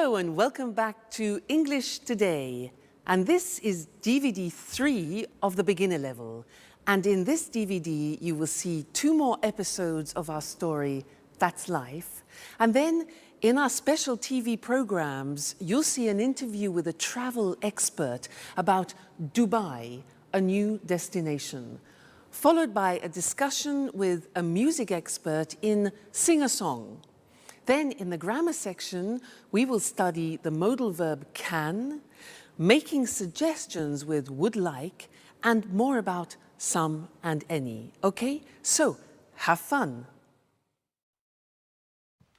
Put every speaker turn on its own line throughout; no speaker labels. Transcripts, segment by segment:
Hello and welcome back to English Today. And this is DVD 3 of the beginner level. And in this DVD, you will see 2 more episodes of our story, That's Life. And then in our special TV programs, you'll see an interview with a travel expert about Dubai, a new destination, followed by a discussion with a music expert in Sing a Song. Then in the grammar section, we will study the modal verb can, making suggestions with would like, and more about some and any. Okay, so have fun.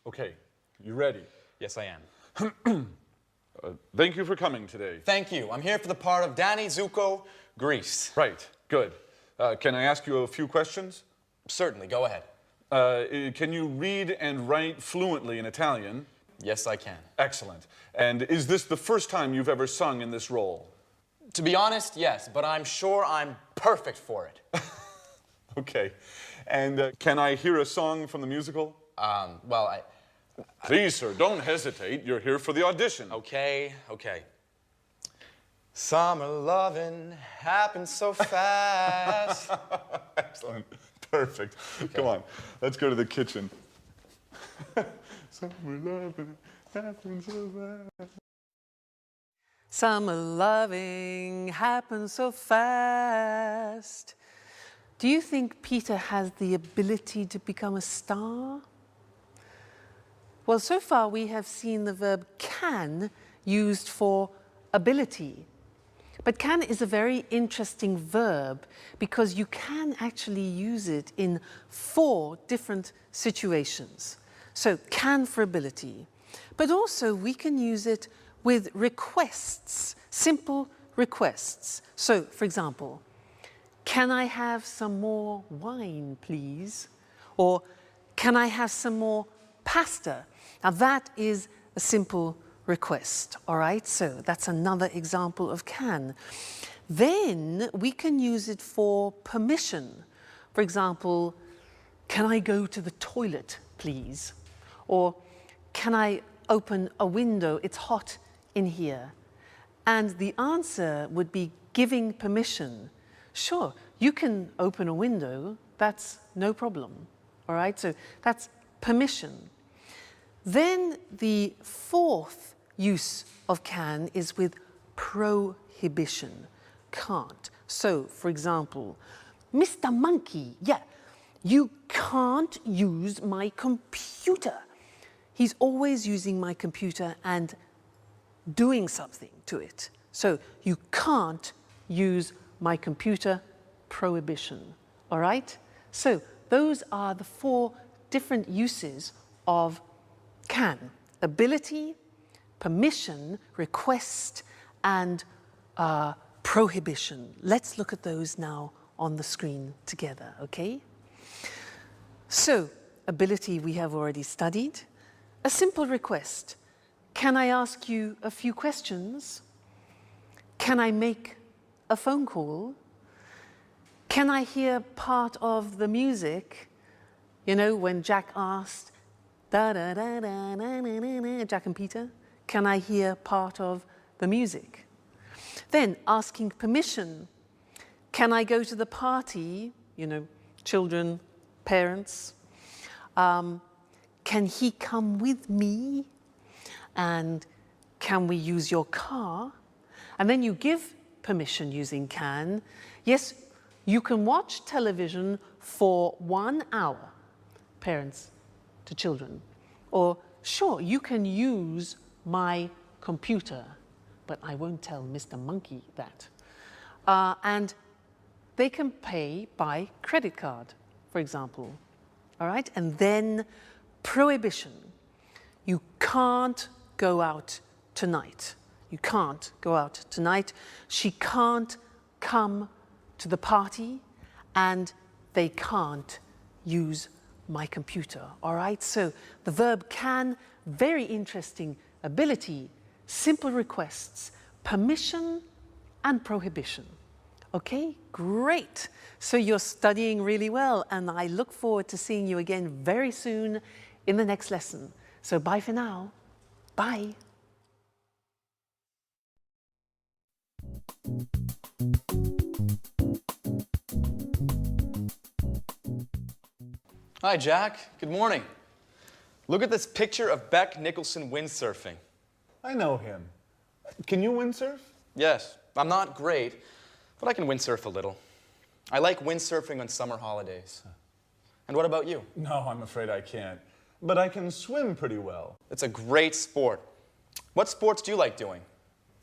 Okay, you ready?
Yes, I am.
Thank you for coming today.
Thank you. I'm here for the part of Danny Zuko, Greece.
Right, good. Can I ask you a few questions?
Certainly, go ahead.
Can you read and write fluently in Italian?
Yes, I can.
Excellent. And is this the first time you've ever sung in this role?
To be honest, yes, but I'm sure I'm perfect for it.
Okay. And can I hear a song from the musical?
Well,
Please, sir, don't hesitate. You're here for the audition.
Okay. Summer loving happens so fast.
Excellent. Perfect. Okay. Come on, let's go to the kitchen. Summer loving happens so fast.
Summer loving happens so fast. Do you think Peter has the ability to become a star? Well, so far we have seen the verb can used for ability. But can is a very interesting verb because you can actually use it in 4 different situations. So can for ability, but also we can use it with requests, simple requests. So for example, can I have some more wine, please? Or can I have some more pasta? Now that is a simple request, all right? So that's another example of can. Then we can use it for permission. For example, can I go to the toilet, please? Or can I open a window? It's hot in here. And the answer would be giving permission. Sure, you can open a window, that's no problem, all right? So that's permission. Then the 4th use of can is with prohibition, can't. So, for example, Mr. Monkey, yeah, you can't use my computer. He's always using my computer and doing something to it. So, you can't use my computer, prohibition, all right? So, those are the 4 different uses of can: ability, permission, request, and prohibition. Let's look at those now on the screen together, okay? So, ability we have already studied. A simple request. Can I ask you a few questions? Can I make a phone call? Can I hear part of the music? You know, when Jack asked, da-da-da-da-da-da-da, Jack and Peter? Can I hear part of the music? Then asking permission. Can I go to the party? You know, children, parents. Can he come with me? And can we use your car? And then you give permission using can. Yes, you can watch television for 1 hour, parents to children. Or sure, you can use my computer, but I won't tell Mr. Monkey that. And they can pay by credit card, for example, all right? And then prohibition. You can't go out tonight. You can't go out tonight. She can't come to the party, and they can't use my computer, all right? So the verb can, very interesting. Ability, simple requests, permission, and prohibition. Okay, great. So you're studying really well, and I look forward to seeing you again very soon in the next lesson. So bye for now. Bye.
Hi, Jack. Good morning. Look at this picture of Beck Nicholson windsurfing.
I know him. Can you windsurf?
Yes, I'm not great, but I can windsurf a little. I like windsurfing on summer holidays. And what about you?
No, I'm afraid I can't. But I can swim pretty well.
It's a great sport. What sports do you like doing?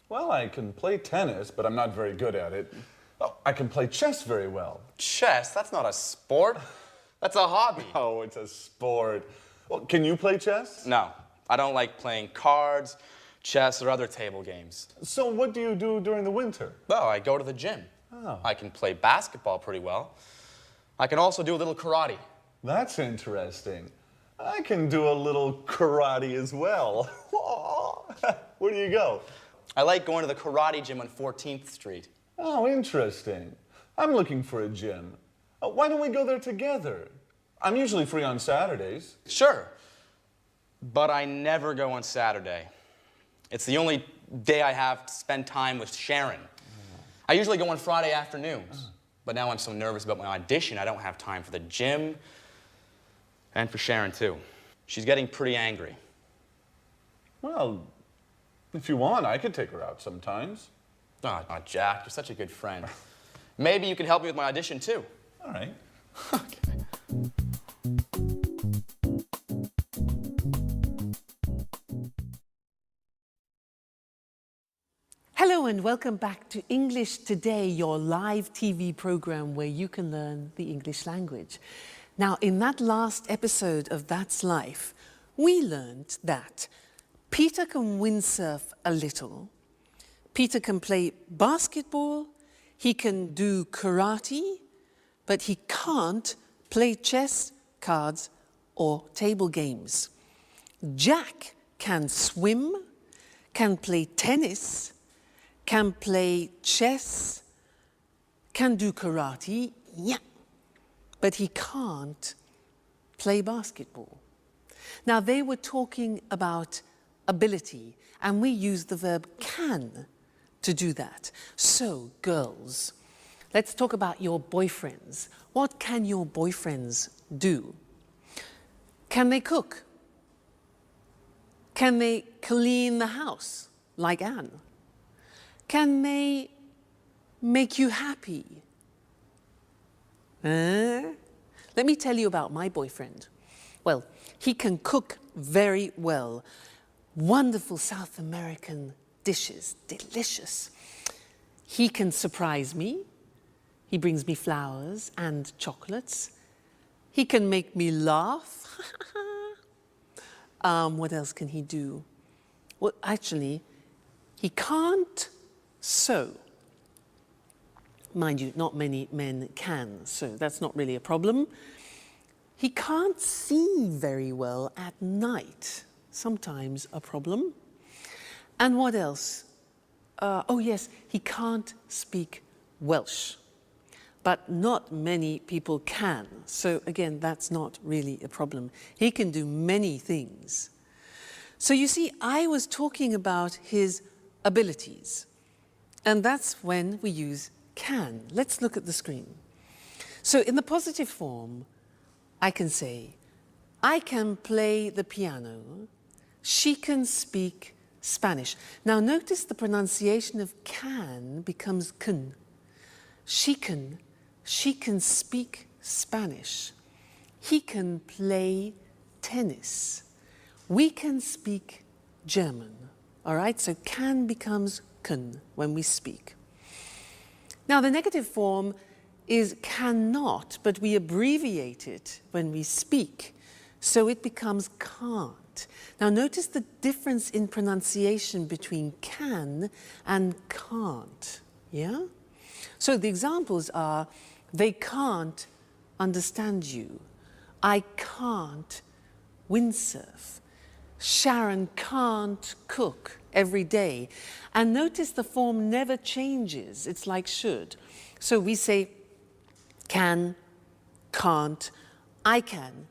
Well, I can play tennis, but I'm not very good at it. Oh, I can play chess very well.
Chess? That's not a sport. That's a hobby.
Oh, it's a sport. Well, can you play chess?
No, I don't like playing cards, chess, or other table games.
So what do you do during the winter?
Well, I go to the gym.
Oh.
I can play basketball pretty well. I can also do a little karate.
That's interesting. I can do a little karate as well. Where do you go?
I like going to the karate gym on 14th Street.
Oh, interesting. I'm looking for a gym. Why don't we go there together? I'm usually free on Saturdays.
Sure, but I never go on Saturday. It's the only day I have to spend time with Sharon. I usually go on Friday afternoons, but now I'm so nervous about my audition, I don't have time for the gym and for Sharon, too. She's getting pretty angry.
Well, if you want, I could take her out sometimes.
Oh, Jack, you're such a good friend. Maybe you can help me with my audition, too.
All right.
Okay.
Hello and welcome back to English Today, your live TV program where you can learn the English language. Now, in that last episode of That's Life, we learned that Peter can windsurf a little, Peter can play basketball, he can do karate, but he can't play chess, cards, or table games. Jack can swim, can play tennis, can play chess, can do karate, yeah, but he can't play basketball. Now, they were talking about ability, and we use the verb can to do that. So, girls, let's talk about your boyfriends. What can your boyfriends do? Can they cook? Can they clean the house, like Anne? Can they make you happy? Let me tell you about my boyfriend. Well, he can cook very well. Wonderful South American dishes, delicious. He can surprise me. He brings me flowers and chocolates. He can make me laugh. What else can he do? Well, actually, he can't sew. Mind you, not many men can sew. That's not really a problem. He can't see very well at night. Sometimes a problem. And what else? Oh yes, he can't speak Welsh. But not many people can. So again, that's not really a problem. He can do many things. So you see, I was talking about his abilities. And that's when we use can. Let's look at the screen. So in the positive form, I can say, I can play the piano. She can speak Spanish. Now notice the pronunciation of can becomes can. She can speak Spanish. He can play tennis. We can speak German. All right, so can becomes can when we speak. Now the negative form is cannot, but we abbreviate it when we speak, so it becomes can't. Now notice the difference in pronunciation between can and can't, yeah? So the examples are, they can't understand you. I can't windsurf. Sharon can't cook every day. And notice the form never changes. It's like should. So we say can, can't, I can,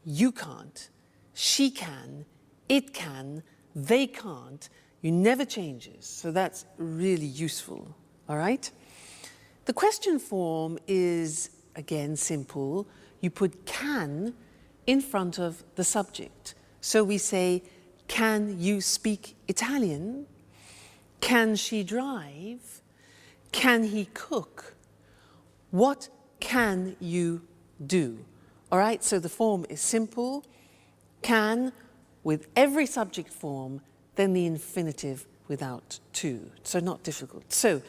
you can't, she can, it can, they can't. You never changes. So that's really useful, all right? The question form is, again, simple. You put can in front of the subject. So we say, can you speak Italian? Can she drive? Can he cook? What can you do? All right, so the form is simple. Can with every subject form, then the infinitive without to. So not difficult. So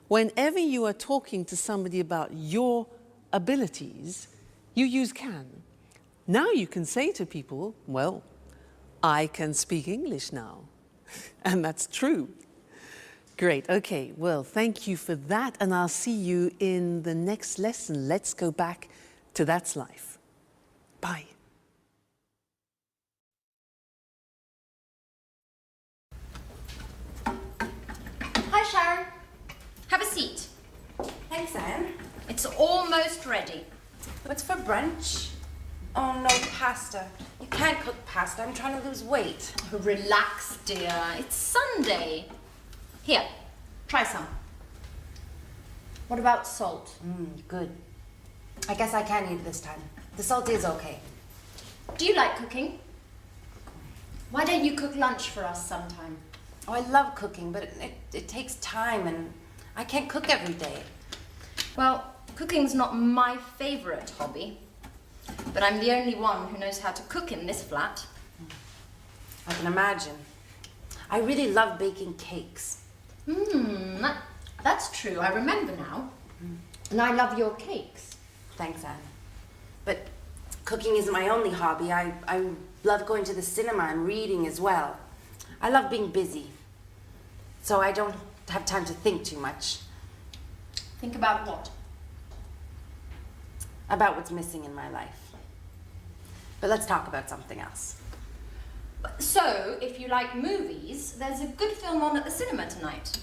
whenever you are talking to somebody about your abilities, you use can. Now you can say to people, well, I can speak English now. And that's true. Great, okay, well, thank you for that, and I'll see you in the next lesson. Let's go back to That's Life. Bye.
Hi, Sharon. Have a seat.
Thanks, Anne.
It's almost ready.
What's for brunch? Oh, no, pasta. You can't cook pasta. I'm trying to lose weight.
Oh, relax, dear. It's Sunday. Here, try some. What about salt?
Good. I guess I can eat this time. The salt is okay.
Do you like cooking? Why don't you cook lunch for us sometime?
Oh, I love cooking, but it takes time, and I can't cook every day.
Well, cooking's not my favorite hobby, but I'm the only one who knows how to cook in this flat.
I can imagine. I really love baking cakes.
That's true. I remember now. And I love your cakes.
Thanks, Anne. But cooking isn't my only hobby. I love going to the cinema and reading as well. I love being busy, so I don't have time to think too much.
Think about what?
About what's missing in my life. But let's talk about something else.
So, if you like movies, there's a good film on at the cinema tonight.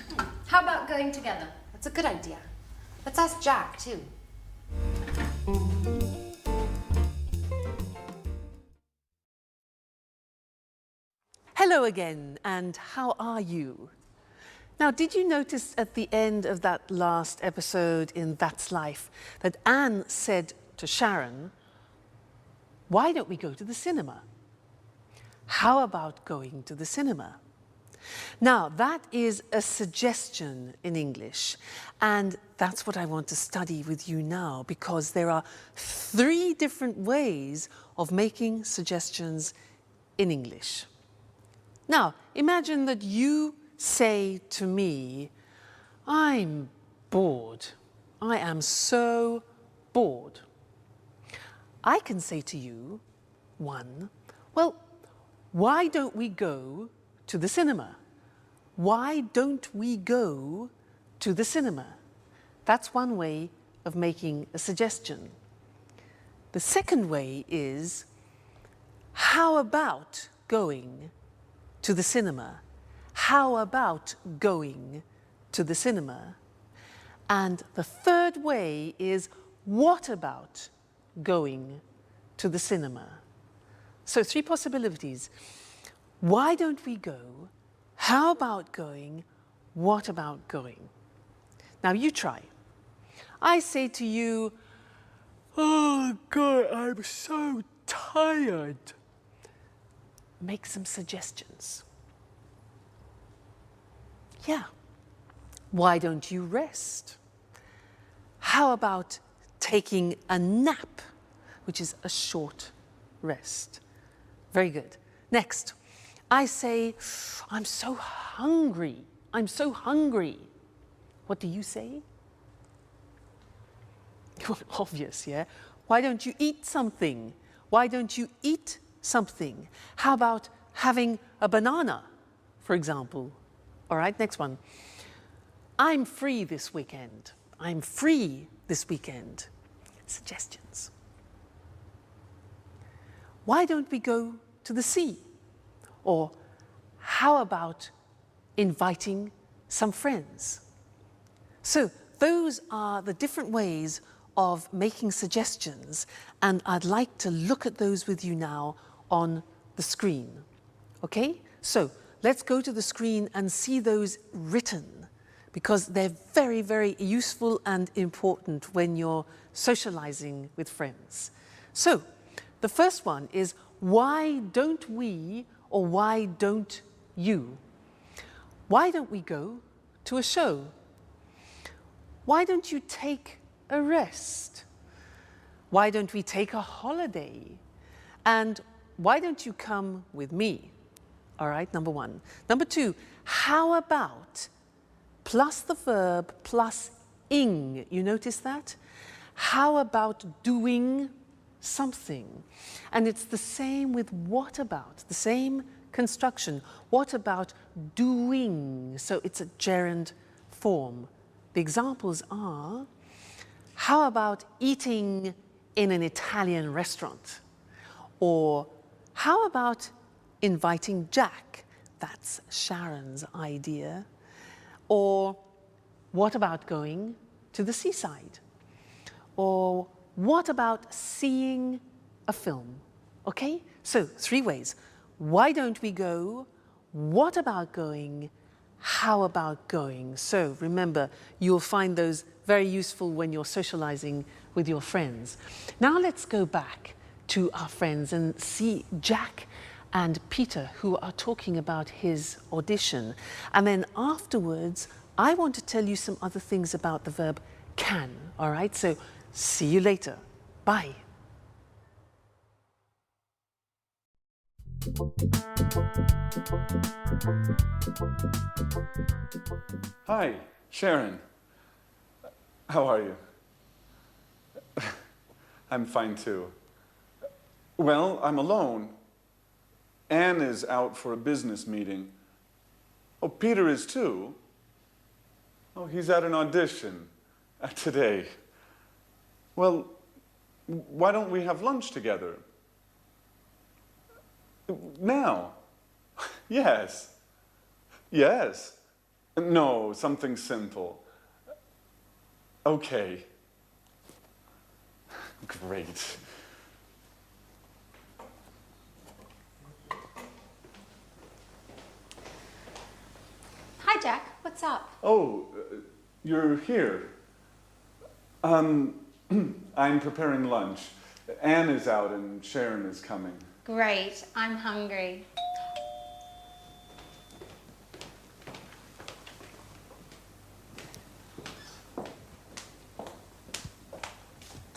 How about going together?
That's a good idea. Let's ask Jack, too.
Hello again, and how are you? Now, did you notice at the end of that last episode in That's Life that Anne said to Sharon, why don't we go to the cinema? How about going to the cinema? Now, that is a suggestion in English, and that's what I want to study with you now, because there are 3 different ways of making suggestions in English. Now, imagine that you say to me, I'm bored. I am so bored. I can say to you, 1, well, why don't we go to the cinema? Why don't we go to the cinema? That's one way of making a suggestion. The second way is, how about going to the cinema? How about going to the cinema? And the third way is, what about going to the cinema? So 3 possibilities. Why don't we go? How about going? What about going? Now you try. I say to you, oh God, I'm so tired. Make some suggestions. Yeah. Why don't you rest? How about taking a nap, which is a short rest? Very good. Next, I say, I'm so hungry. I'm so hungry. What do you say? Obvious, yeah? Why don't you eat something? Why don't you eat something? How about having a banana, for example? All right, next one. I'm free this weekend. I'm free this weekend. Suggestions. Why don't we go to the sea? Or how about inviting some friends? So those are the different ways of making suggestions, and I'd like to look at those with you now on the screen. Okay? So let's go to the screen and see those written, because they're very, very useful and important when you're socializing with friends. So The first one is, why don't we, or why don't you? Why don't we go to a show? Why don't you take a rest? Why don't we take a holiday? And why don't you come with me? All right, number one. Number two, how about plus the verb plus ing? You notice that? How about doing something? And it's the same with what about, the same construction. What about doing? So it's a gerund form. The examples are, how about eating in an Italian restaurant? Or how about inviting Jack? That's Sharon's idea. Or what about going to the seaside? Or what about seeing a film? Okay, so 3 ways. Why don't we go? What about going? How about going? So remember, you'll find those very useful when you're socializing with your friends. Now let's go back to our friends and see Jack and Peter, who are talking about his audition. And then afterwards, I want to tell you some other things about the verb can, all right? So see you later. Bye.
Hi, Sharon. How are you? I'm fine too. Well, I'm alone. Anne is out for a business meeting. Oh, Peter is too. Oh, he's at an audition today. Well, why don't we have lunch together? Now? Yes. Yes. No, something simple. Okay. Great.
Hi, Jack. What's up?
Oh, you're here. I'm preparing lunch. Anne is out and Sharon is coming.
Great. I'm hungry.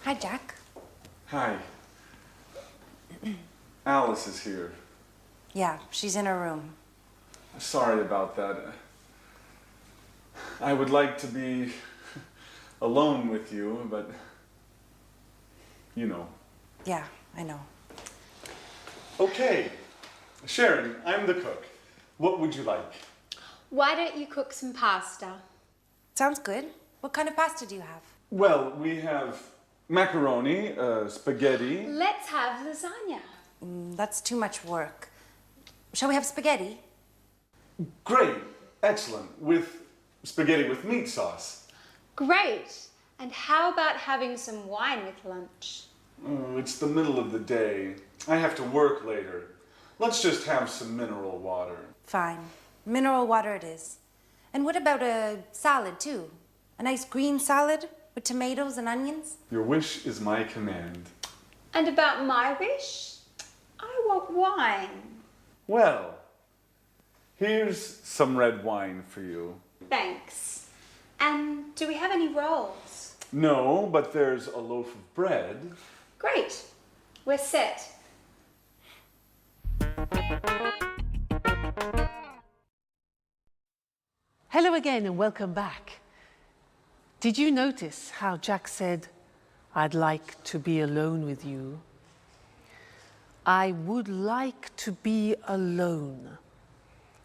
Hi, Jack.
Hi. Alice is here.
Yeah, she's in her room.
Sorry about that. I would like to be alone with you, but you know.
Yeah, I know.
Okay, Sharon, I'm the cook. What would you like?
Why don't you cook some pasta?
Sounds good. What kind of pasta do you have?
Well, we have macaroni, spaghetti.
Let's have lasagna.
That's too much work. Shall we have spaghetti?
Great, excellent, with spaghetti with meat sauce.
Great. And how about having some wine with lunch?
Oh, it's the middle of the day. I have to work later. Let's just have some mineral water.
Fine. Mineral water it is. And what about a salad, too? A nice green salad with tomatoes and onions?
Your wish is my command.
And about my wish? I want wine.
Well, here's some red wine for you.
Thanks. And do we have any rolls?
No, but there's a loaf of bread.
Great. We're set.
Hello again and welcome back. Did you notice how Jack said, I'd like to be alone with you? I would like to be alone.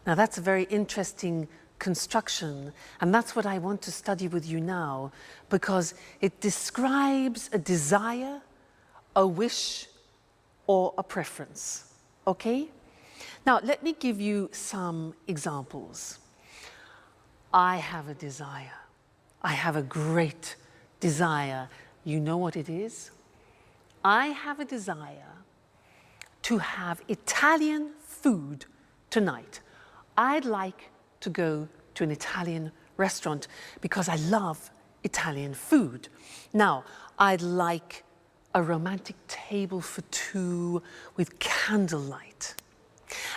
Now that's a very interesting construction, and that's what I want to study with you now, because it describes a desire, a wish, or a preference, okay? Now let me give you some examples. I have a desire. I have a great desire. You know what it is? I have a desire to have Italian food tonight. I'd like to go to an Italian restaurant because I love Italian food. Now, I'd like a romantic table for two with candlelight.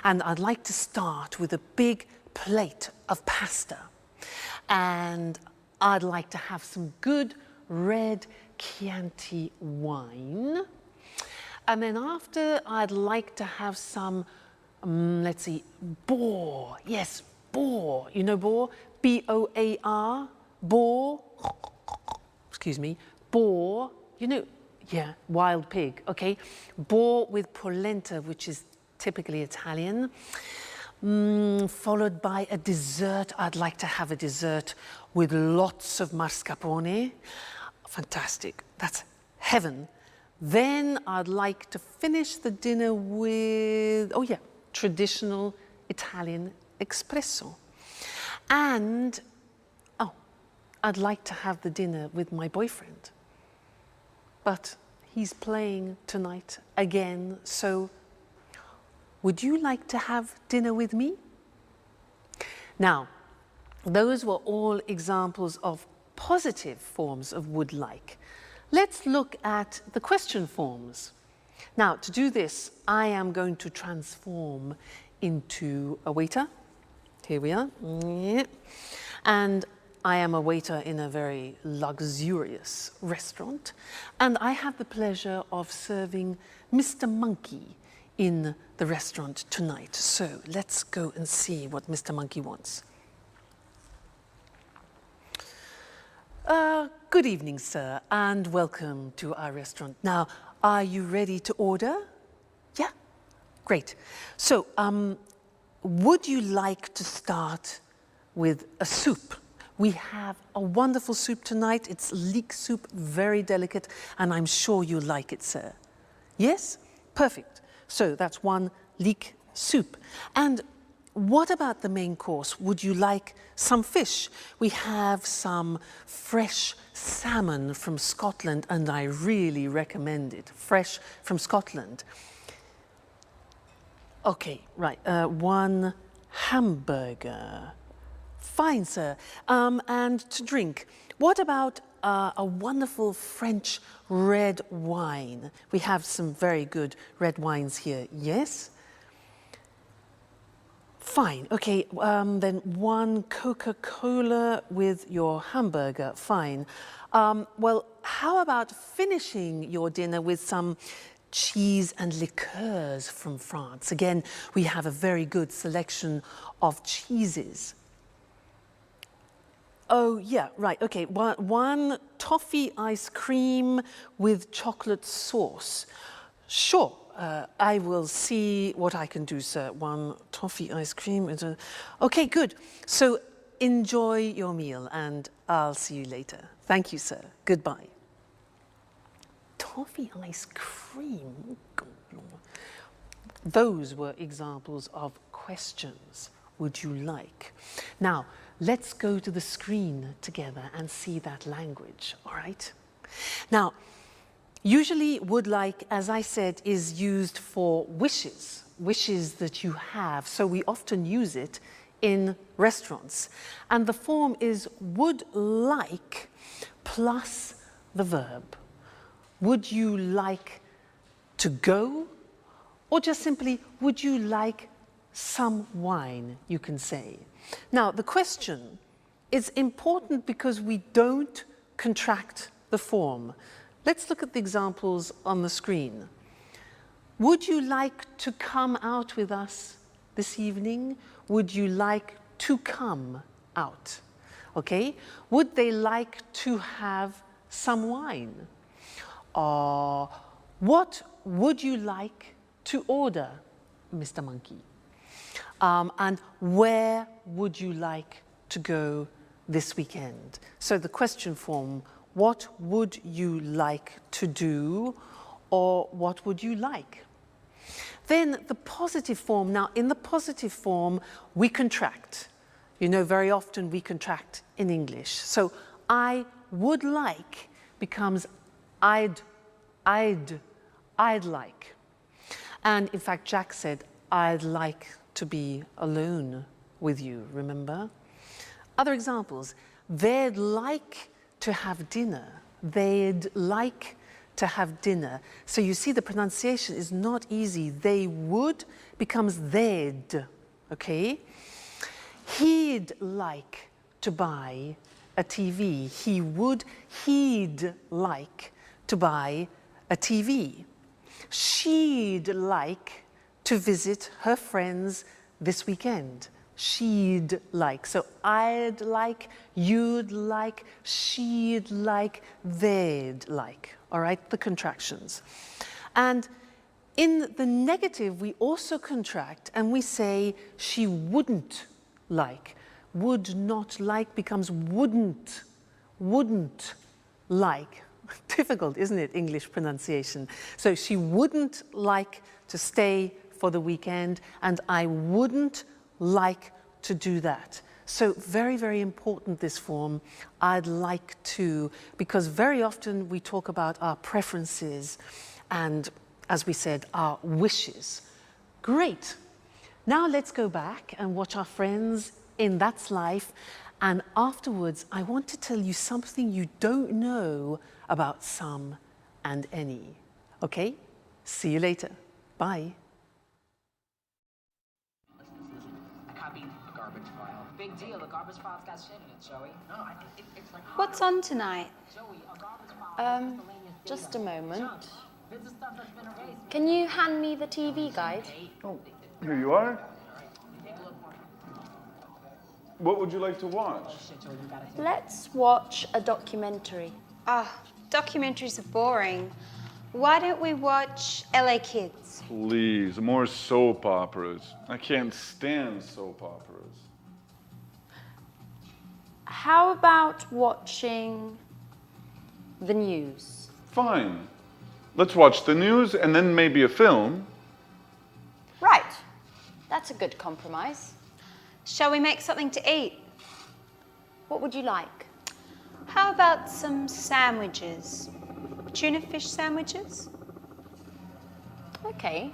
And I'd like to start with a big plate of pasta. And I'd like to have some good red Chianti wine. And then after, I'd like to have some, let's see, boar. Yes, boar. You know boar? B-O-A-R, boar. Excuse me, boar. You know, yeah, wild pig, okay? Boar with polenta, which is typically Italian. Followed by a dessert. I'd like to have a dessert with lots of mascarpone. Fantastic, that's heaven. Then I'd like to finish the dinner with, oh yeah, traditional Italian espresso. And, oh, I'd like to have the dinner with my boyfriend. But he's playing tonight again, so would you like to have dinner with me? Now, those were all examples of positive forms of would like. Let's look at the question forms. Now, to do this, I am going to transform into a waiter. Here we are. And I am a waiter in a very luxurious restaurant. And I have the pleasure of serving Mr. Monkey in the restaurant tonight. So let's go and see what Mr. Monkey wants. Good evening, sir, and welcome to our restaurant. Now, are you ready to order? Yeah? Great. So, would you like to start with a soup? We have a wonderful soup tonight. It's leek soup, very delicate, and I'm sure you like it, sir. Yes? Perfect. So that's one leek soup. And what about the main course? Would you like some fish? We have some fresh salmon from Scotland, and I really recommend it. Fresh from Scotland. Okay, right. One hamburger. Fine, sir. And to drink, what about a wonderful French red wine? We have some very good red wines here. Yes? Fine, okay, then one Coca-Cola with your hamburger, fine. Well, how about finishing your dinner with some cheese and liqueurs from France? Again, we have a very good selection of cheeses. Oh, yeah, right, okay, one toffee ice cream with chocolate sauce. Sure. I will see what I can do, sir. One toffee ice cream. Okay, good. So enjoy your meal and I'll see you later. Thank you, sir. Goodbye. Toffee ice cream? Those were examples of questions. Would you like? Now, let's go to the screen together and see that language, all right? Now, usually would like, as I said, is used for wishes that you have. So we often use it in restaurants. And the form is would like plus the verb. Would you like to go? Or just simply, would you like some wine, you can say. Now, the question is important because we don't contract the form. Let's look at the examples on the screen. Would you like to come out with us this evening? Would you like to come out? Okay? Would they like to have some wine? What would you like to order, Mr. Monkey? And where would you like to go this weekend? So the question form, what would you like to do, or what would you like? Then the positive form. Now, in the positive form, we contract. You know, very often we contract in English. So I would like becomes I'd like. And in fact, Jack said, I'd like to be alone with you, remember? Other examples, they'd like to have dinner. They'd like to have dinner. So you see the pronunciation is not easy. They would becomes they'd, okay? He'd like to buy a TV. He'd like to buy a TV. She'd like to visit her friends this weekend. She'd like. So I'd like, you'd like, she'd like, they'd like. All right, the contractions. And in the negative, we also contract and we say she wouldn't like. Would not like becomes wouldn't like. Difficult, isn't it, English pronunciation? So she wouldn't like to stay for the weekend, and I wouldn't like to do that. So very, very important, this form, I'd like to, because very often we talk about our preferences and, as we said, our wishes. Great. Now let's go back and watch our friends in That's Life, and afterwards I want to tell you something you don't know about some and any. Okay? See you later. Bye.
Big deal. The garbage file's got shit in it, Joey. No, it's like.
What's on tonight?
Joey, a garbage file.
Just a moment.
This is stuff that's been erased.
Can you hand me the TV guide?
Oh, here you are. What would you like to watch?
Let's watch a documentary.
Ah, documentaries are boring. Why don't we watch LA Kids?
Please, more soap operas. I can't stand soap operas.
How about watching the news?
Fine. Let's watch the news and then maybe a film.
Right. That's a good compromise.
Shall we make something to eat?
What would you like?
How about some sandwiches? Tuna fish sandwiches?
Okay.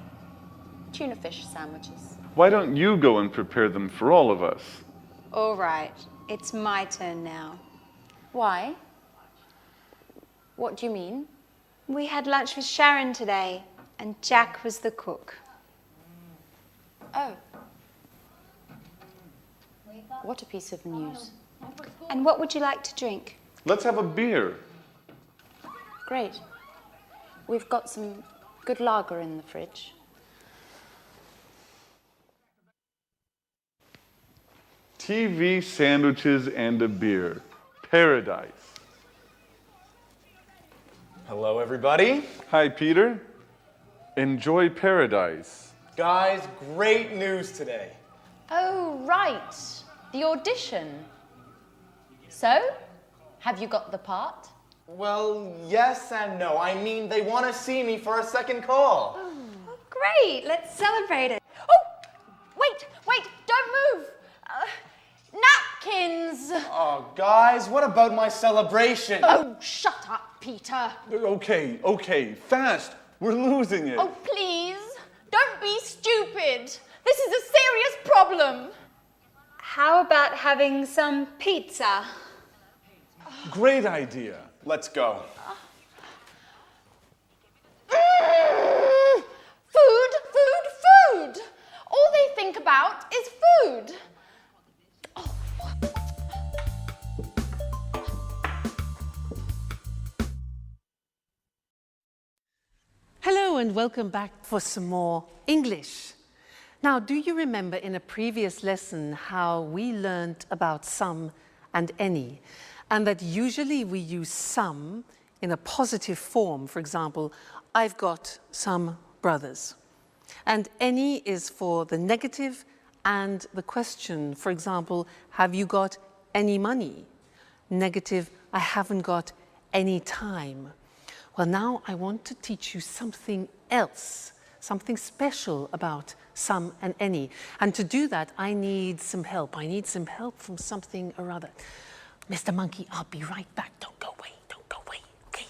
Tuna fish sandwiches.
Why don't you go and prepare them for all of us?
All right, it's my turn now.
Why? What do you mean?
We had lunch with Sharon today, and Jack was the cook.
Oh. What a piece of news.
And what would you like to drink?
Let's have a beer.
Great. We've got some good lager in the fridge.
TV, sandwiches, and a beer. Paradise.
Hello, everybody.
Hi, Peter. Enjoy paradise.
Guys, great news today.
Oh, right. The audition. So, have you got the part?
Well, yes and no. I mean, they want to see me for a second call.
Oh, great, let's celebrate it.
Oh, wait, don't move. Napkins.
Oh, guys, what about my celebration?
Oh, shut up, Peter.
Okay, fast. We're losing it.
Oh, please, don't be stupid. This is a serious problem.
How about having some pizza?
Great idea.
Let's go.
Food. All they think about is food.
Hello and welcome back for some more English. Now, do you remember in a previous lesson how we learned about some and any, and that usually we use some in a positive form? For example, I've got some brothers. And any is for the negative and the question. For example, have you got any money? Negative, I haven't got any time. Well, now I want to teach you something else, something special about some and any. And to do that, I need some help. I need some help from something or other. Mr. Monkey, I'll be right back. Don't go away, okay?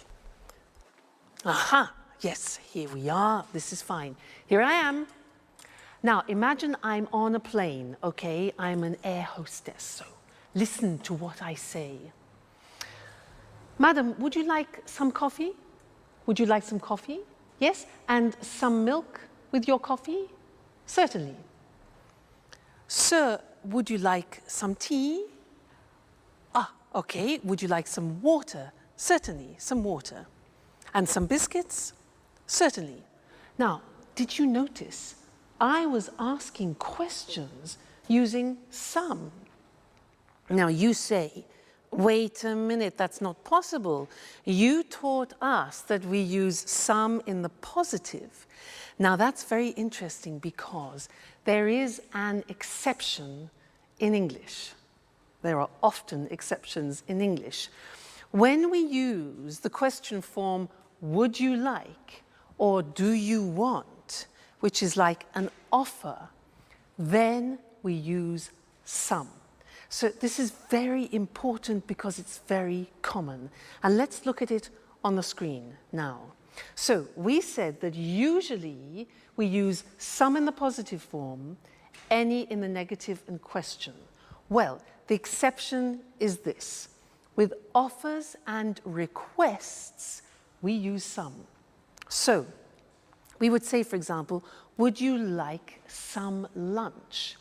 Aha, yes, here we are. This is fine. Here I am. Now, imagine I'm on a plane, okay? I'm an air hostess, so listen to what I say. Madam, would you like some coffee? Would you like some coffee? Yes? And some milk with your coffee? Certainly. Sir, would you like some tea? Ah, okay. Would you like some water? Certainly, some water. And some biscuits? Certainly. Now, did you notice I was asking questions using some? Now you say, wait a minute, that's not possible. You taught us that we use some in the positive. Now that's very interesting because there is an exception in English. There are often exceptions in English. When we use the question form, would you like, or do you want, which is like an offer, then we use some. So this is very important because it's very common. And let's look at it on the screen now. So we said that usually we use some in the positive form, any in the negative and question. Well, the exception is this. With offers and requests, we use some. So we would say, for example, would you like some lunch?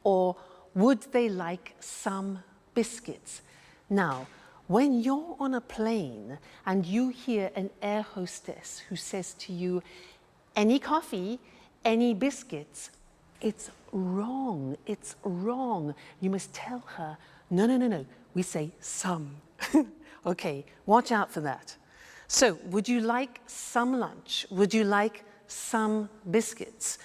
Or would they like some biscuits? Now, when you're on a plane and you hear an air hostess who says to you, any coffee, any biscuits, it's wrong, it's wrong. You must tell her, no, no, no, no, we say some. Okay, watch out for that. So, would you like some lunch? Would you like some biscuits?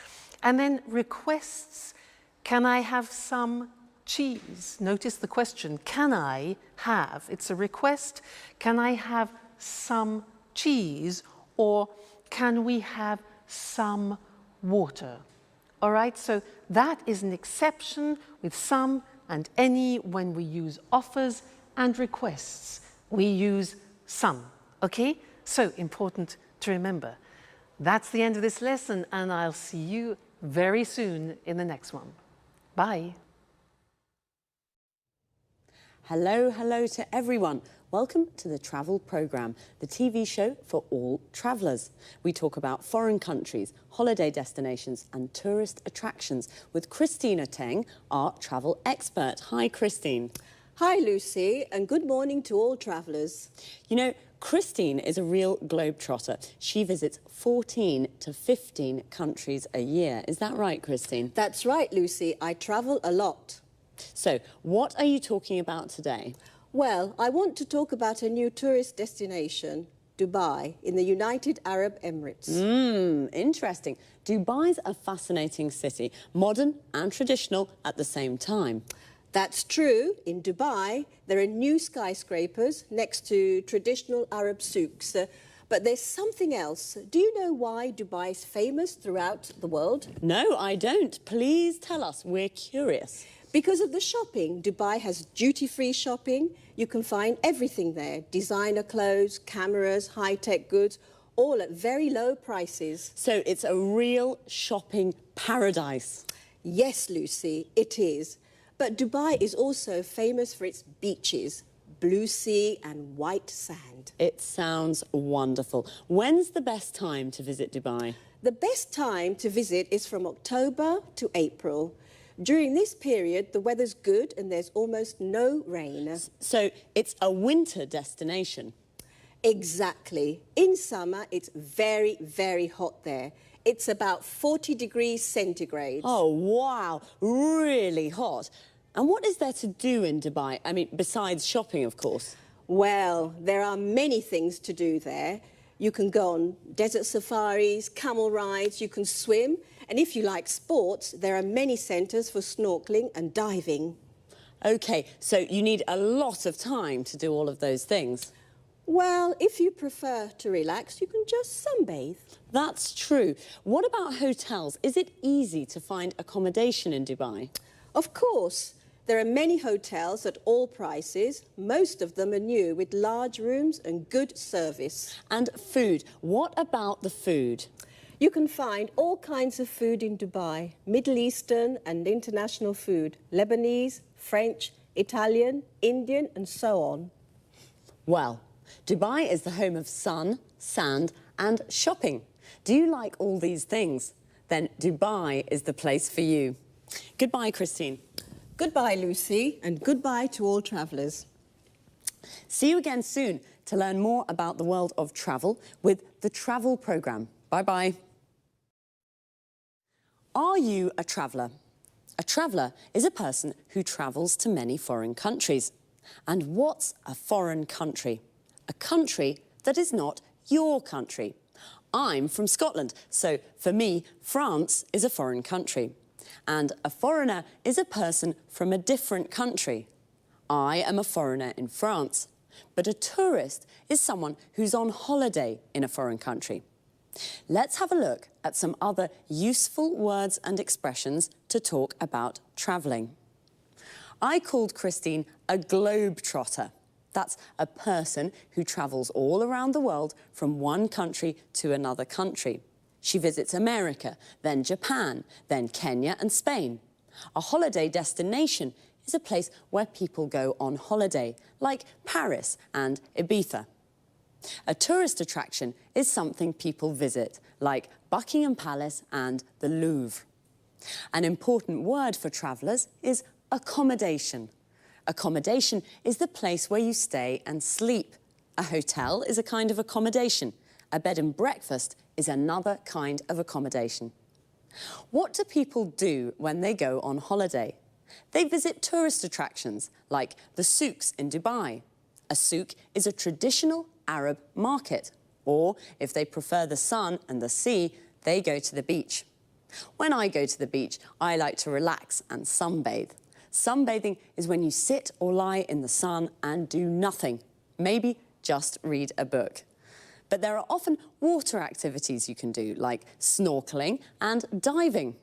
And then requests, can I have some cheese? Notice the question, can I have? It's a request. Can I have some cheese? Or can we have some water? All right, so that is an exception with some and any when we use offers and requests. We use some, okay? So important to remember. That's the end of this lesson, and I'll see you very soon in the next one. Bye.
Hello, hello to everyone. Welcome to the Travel Programme, the TV show for all travellers. We talk about foreign countries, holiday destinations and tourist attractions with Christina Teng, our travel expert. Hi, Christine.
Hi, Lucy, and good morning to all travellers.
You know, Christine is a real globetrotter. She visits 14 to 15 countries a year. Is that right, Christine?
That's right, Lucy. I travel a lot.
So, what are you talking about today?
Well, I want to talk about a new tourist destination, Dubai, in the United Arab Emirates.
Interesting. Dubai's a fascinating city, modern and traditional at the same time.
That's true. In Dubai, there are new skyscrapers next to traditional Arab souks. But there's something else. Do you know why Dubai is famous throughout the world?
No, I don't. Please tell us. We're curious.
Because of the shopping. Dubai has duty-free shopping. You can find everything there. Designer clothes, cameras, high-tech goods, all at very low prices.
So it's a real shopping paradise.
Yes, Lucy, it is. But Dubai is also famous for its beaches, blue sea and white sand.
It sounds wonderful. When's the best time to visit Dubai?
The best time to visit is from October to April. During this period, the weather's good and there's almost no rain.
So it's a winter destination.
Exactly. In summer, it's very, very hot there. It's about 40 degrees centigrade.
Oh, wow. Really hot. And what is there to do in Dubai? I mean, besides shopping, of course.
Well, there are many things to do there. You can go on desert safaris, camel rides, you can swim. And if you like sports, there are many centres for snorkelling and diving.
OK, so you need a lot of time to do all of those things.
Well, if you prefer to relax, you can just sunbathe.
That's true. What about hotels? Is it easy to find accommodation in Dubai?
Of course. There are many hotels at all prices. Most of them are new, with large rooms and good service.
And food. What about the food?
You can find all kinds of food in Dubai. Middle Eastern and international food. Lebanese, French, Italian, Indian and so on.
Well, Dubai is the home of sun, sand and shopping. Do you like all these things? Then Dubai is the place for you. Goodbye, Christine.
Goodbye, Lucy, and goodbye to all travellers.
See you again soon to learn more about the world of travel with the Travel Programme. Bye-bye. Are you a traveller? A traveller is a person who travels to many foreign countries. And what's a foreign country? A country that is not your country. I'm from Scotland, so for me, France is a foreign country. And a foreigner is a person from a different country. I am a foreigner in France, but a tourist is someone who's on holiday in a foreign country. Let's have a look at some other useful words and expressions to talk about travelling. I called Christine a globetrotter. That's a person who travels all around the world from one country to another country. She visits America, then Japan, then Kenya and Spain. A holiday destination is a place where people go on holiday, like Paris and Ibiza. A tourist attraction is something people visit, like Buckingham Palace and the Louvre. An important word for travellers is accommodation. Accommodation is the place where you stay and sleep. A hotel is a kind of accommodation. A bed and breakfast is another kind of accommodation. What do people do when they go on holiday? They visit tourist attractions, like the souks in Dubai. A souk is a traditional Arab market. Or, if they prefer the sun and the sea, they go to the beach. When I go to the beach, I like to relax and sunbathe. Sunbathing is when you sit or lie in the sun and do nothing. Maybe just read a book. But there are often water activities you can do, like snorkeling and diving.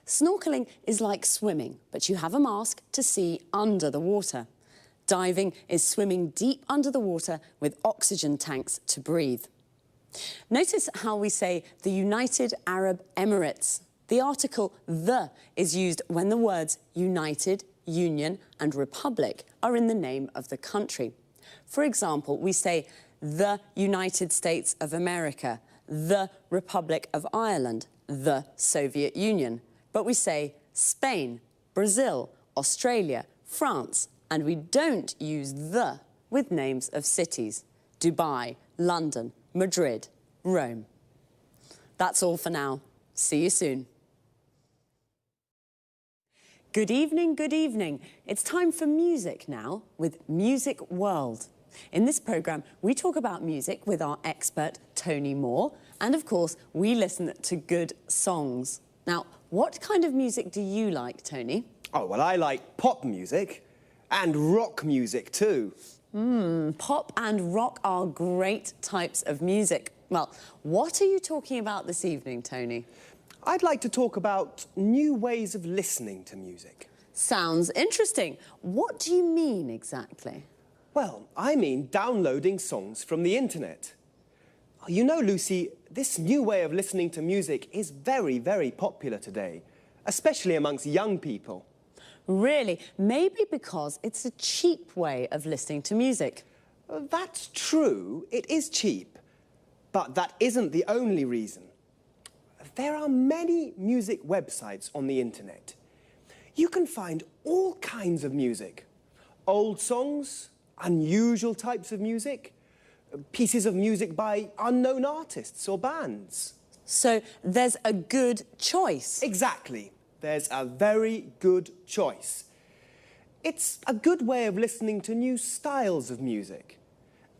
Snorkeling is like swimming, but you have a mask to see under the water. Diving is swimming deep under the water with oxygen tanks to breathe. Notice how we say the United Arab Emirates. The article "the" is used when the words United, Union and Republic are in the name of the country. For example, we say the United States of America, the Republic of Ireland, the Soviet Union. But we say Spain, Brazil, Australia, France, and we don't use the with names of cities. Dubai, London, Madrid, Rome. That's all for now. See you soon. Good evening, good evening. It's time for music now with Music World. In this programme, we talk about music with our expert, Tony Moore, and of course, we listen to good songs. Now, what kind of music do you like, Tony?
Oh, well, I like pop music and rock music too.
Pop and rock are great types of music. Well, what are you talking about this evening, Tony?
I'd like to talk about new ways of listening to music.
Sounds interesting. What do you mean exactly?
Well, I mean downloading songs from the internet. You know, Lucy, this new way of listening to music is very, very popular today, especially amongst young people.
Really? Maybe because it's a cheap way of listening to music.
That's true, it is cheap, but that isn't the only reason. There are many music websites on the internet. You can find all kinds of music. Old songs, unusual types of music, pieces of music by unknown artists or bands.
So there's a good choice.
Exactly. There's a very good choice. It's a good way of listening to new styles of music.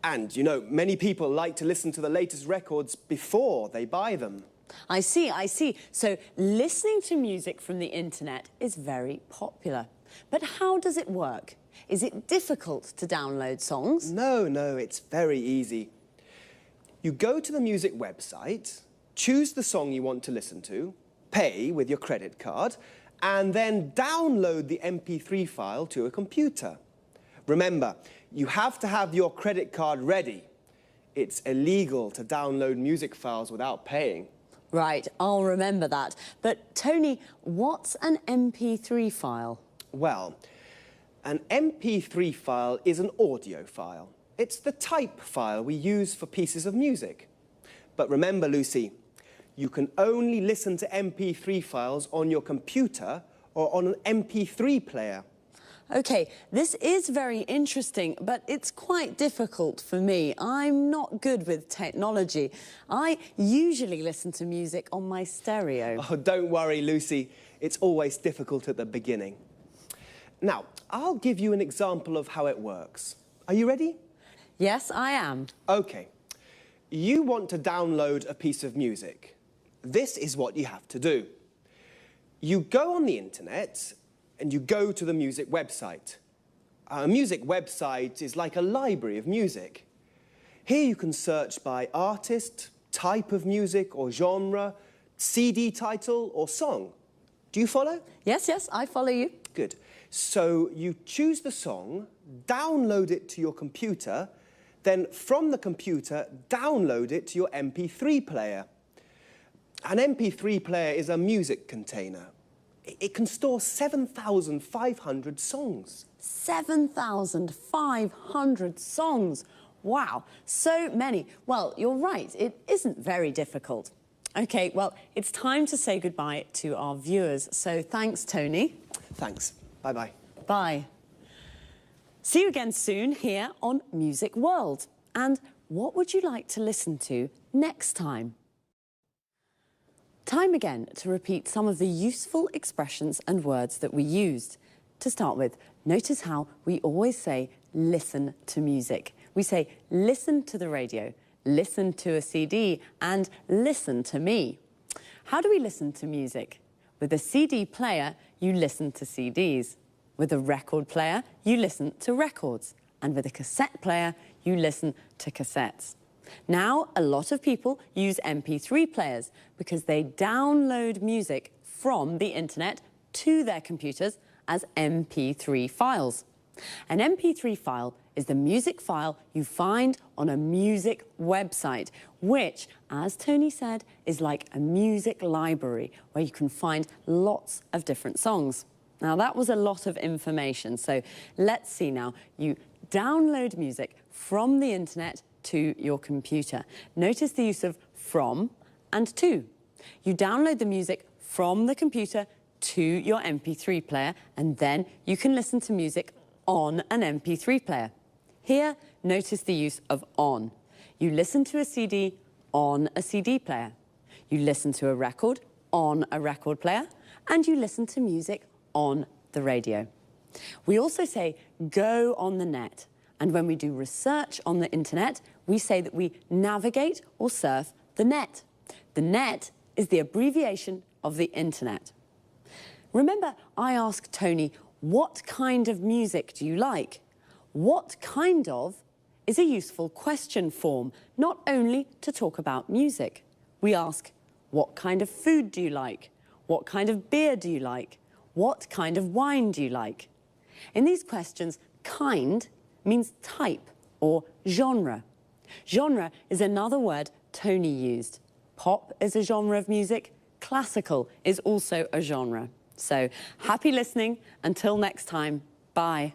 And, you know, many people like to listen to the latest records before they buy them.
I see, I see. So listening to music from the internet is very popular. But how does it work? Is it difficult to download songs?
No, it's very easy. You go to the music website, choose the song you want to listen to, pay with your credit card, and then download the MP3 file to a computer. Remember, you have to have your credit card ready. It's illegal to download music files without paying.
Right, I'll remember that. But Tony, what's an MP3 file?
Well, an MP3 file is an audio file. It's the type file we use for pieces of music. But remember, Lucy, you can only listen to MP3 files on your computer or on an MP3 player.
OK, this is very interesting, but it's quite difficult for me. I'm not good with technology. I usually listen to music on my stereo.
Oh, don't worry, Lucy. It's always difficult at the beginning. Now, I'll give you an example of how it works. Are you ready?
Yes, I am.
OK. You want to download a piece of music. This is what you have to do. You go on the internet and you go to the music website. A music website is like a library of music. Here you can search by artist, type of music or genre, CD title or song. Do you follow?
Yes, yes, I follow you.
Good. So you choose the song, download it to your computer, then from the computer, download it to your MP3 player. An MP3 player is a music container. It can store 7,500 songs.
7,500 songs. Wow, so many. Well, you're right, it isn't very difficult. OK, well, it's time to say goodbye to our viewers. So thanks, Tony.
Thanks. Bye-bye.
Bye. See you again soon here on Music World. And what would you like to listen to next time? Time again to repeat some of the useful expressions and words that we used. To start with, notice how we always say listen to music. We say listen to the radio, listen to a CD, and listen to me. How do we listen to music? With a CD player, you listen to CDs. With a record player, you listen to records. And with a cassette player, you listen to cassettes. Now, a lot of people use MP3 players because they download music from the internet to their computers as MP3 files. An MP3 file is the music file you find on a music website, which, as Tony said, is like a music library where you can find lots of different songs. Now, that was a lot of information, so let's see now. You download music from the internet to your computer. Notice the use of from and to. You download the music from the computer to your MP3 player, and then you can listen to music on an MP3 player. Here, notice the use of on. You listen to a CD on a CD player. You listen to a record on a record player, and you listen to music on the radio. We also say go on the net. And when we do research on the internet, we say that we navigate or surf the net. The net is the abbreviation of the internet. Remember, I asked Tony, what kind of music do you like? What kind of is a useful question form, not only to talk about music. We ask, what kind of food do you like? What kind of beer do you like? What kind of wine do you like? In these questions, kind means type or genre. Genre is another word Tony used. Pop is a genre of music. Classical is also a genre. So happy listening. Until next time, bye.